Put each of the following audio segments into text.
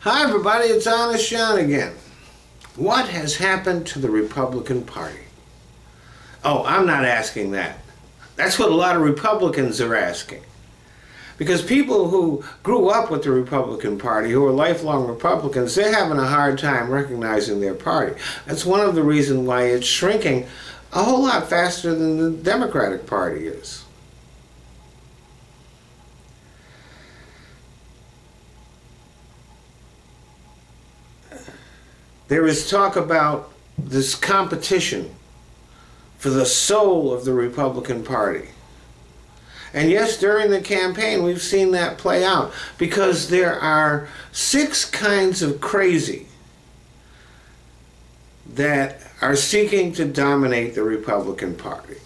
Hi everybody, it's Honest John again. What has happened to the Republican Party? Oh, I'm not asking that. That's what a lot of Republicans are asking. Because people who grew up with the Republican Party, who are lifelong Republicans, they're having a hard time recognizing their party. That's one of the reasons why it's shrinking a whole lot faster than the Democratic Party is. There is talk about this competition for the soul of the Republican Party. And yes, during the campaign, we've seen that play out because there are 6 kinds of crazy that are seeking to dominate the Republican Party.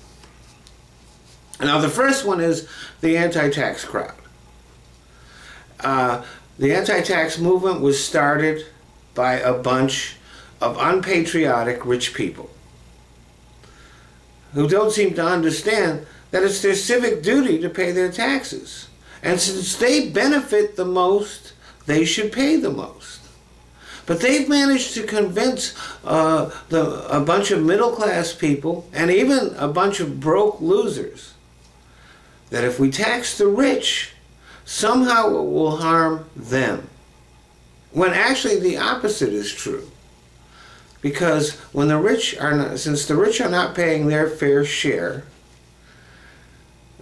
Now, the first one is the anti-tax crowd. The anti-tax movement was started by a bunch of unpatriotic rich people who don't seem to understand that it's their civic duty to pay their taxes. And since they benefit the most, they should pay the most. But they've managed to convince a bunch of middle-class people and even a bunch of broke losers that if we tax the rich, somehow it will harm them. When actually the opposite is true. Because when the rich are not, since the rich are not paying their fair share,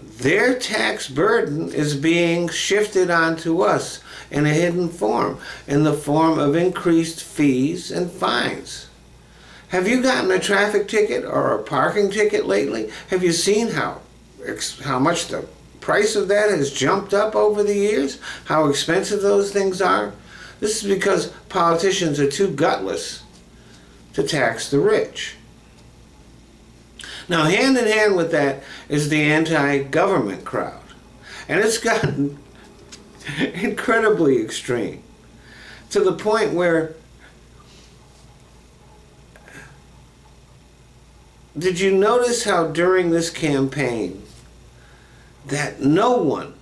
their tax burden is being shifted onto us in a hidden form, in the form of increased fees and fines. Have you gotten a traffic ticket or a parking ticket lately? Have you seen how much the price of that has jumped up over the years? How expensive those things are? This is because politicians are too gutless to tax the rich. Now, hand in hand with that is the anti-government crowd. And it's gotten incredibly extreme, to the point where, did you notice how during this campaign that no one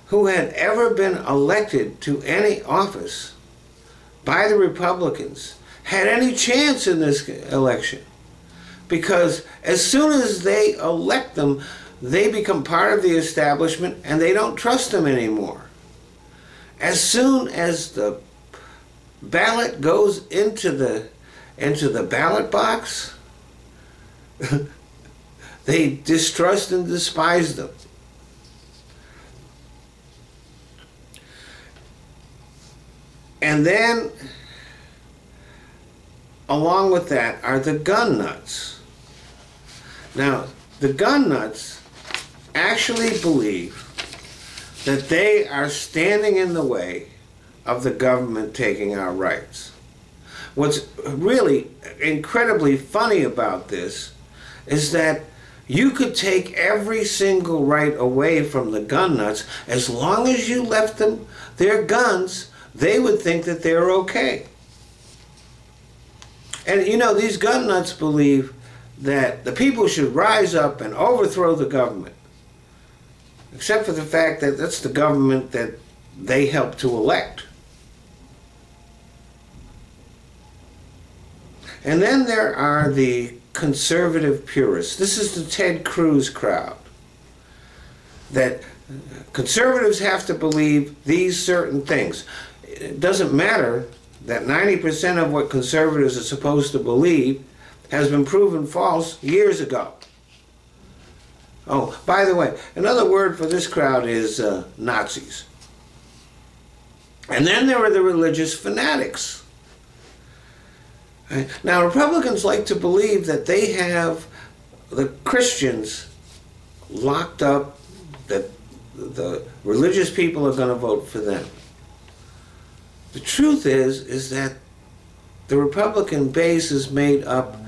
who had ever been elected to any office by the Republicans had any chance in this election? Because as soon as they elect them, they become part of the establishment and they don't trust them anymore. As soon as the ballot goes into the ballot box, they distrust and despise them. And then, along with that, are the gun nuts. Now, the gun nuts actually believe that they are standing in the way of the government taking our rights. What's really incredibly funny about this is that you could take every single right away from the gun nuts. As long as you left them their guns, they would think that they're okay. And you know, these gun nuts believe that the people should rise up and overthrow the government, except for the fact that that's the government that they helped to elect. And then there are the conservative purists. This is the Ted Cruz crowd. That conservatives have to believe these certain things. It doesn't matter that 90% of what conservatives are supposed to believe has been proven false years ago. Oh, by the way, another word for this crowd is Nazis. And then there are the religious fanatics. Now, Republicans like to believe that they have the Christians locked up, that the religious people are going to vote for them. The truth is that the Republican base is made up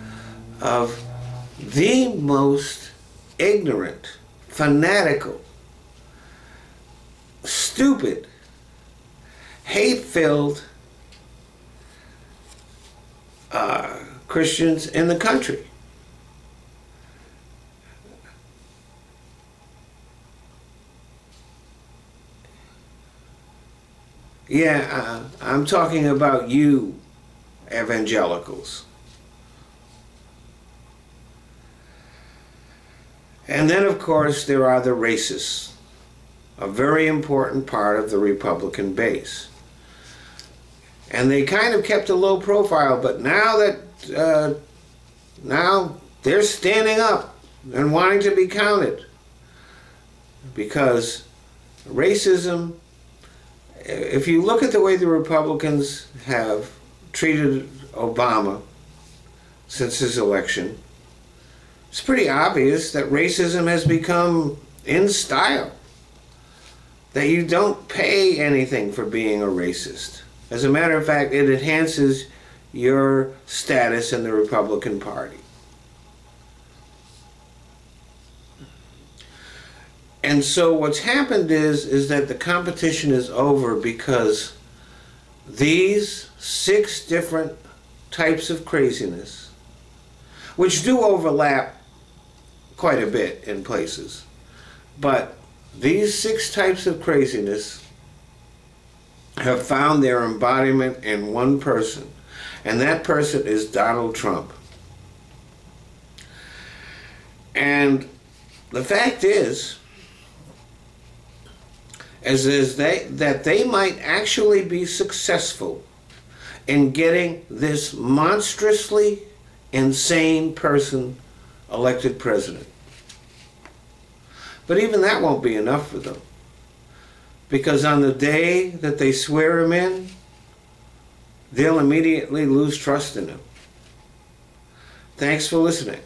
of the most ignorant, fanatical, stupid, hate-filled Christians in the country. Yeah, I'm talking about you, evangelicals. And then, of course, there are the racists, a very important part of the Republican base. And they kind of kept a low profile, but now that now they're standing up and wanting to be counted, because racism, if you look at the way the Republicans have treated Obama since his election, it's pretty obvious that racism has become in style, that you don't pay anything for being a racist. As a matter of fact, it enhances your status in the Republican Party. And so what's happened is that the competition is over, because these 6 different types of craziness, which do overlap quite a bit in places, but these 6 types of craziness have found their embodiment in one person, and that person is Donald Trump. And the fact is that they might actually be successful in getting this monstrously insane person elected president. But even that won't be enough for them, because on the day that they swear him in, they'll immediately lose trust in him. Thanks for listening.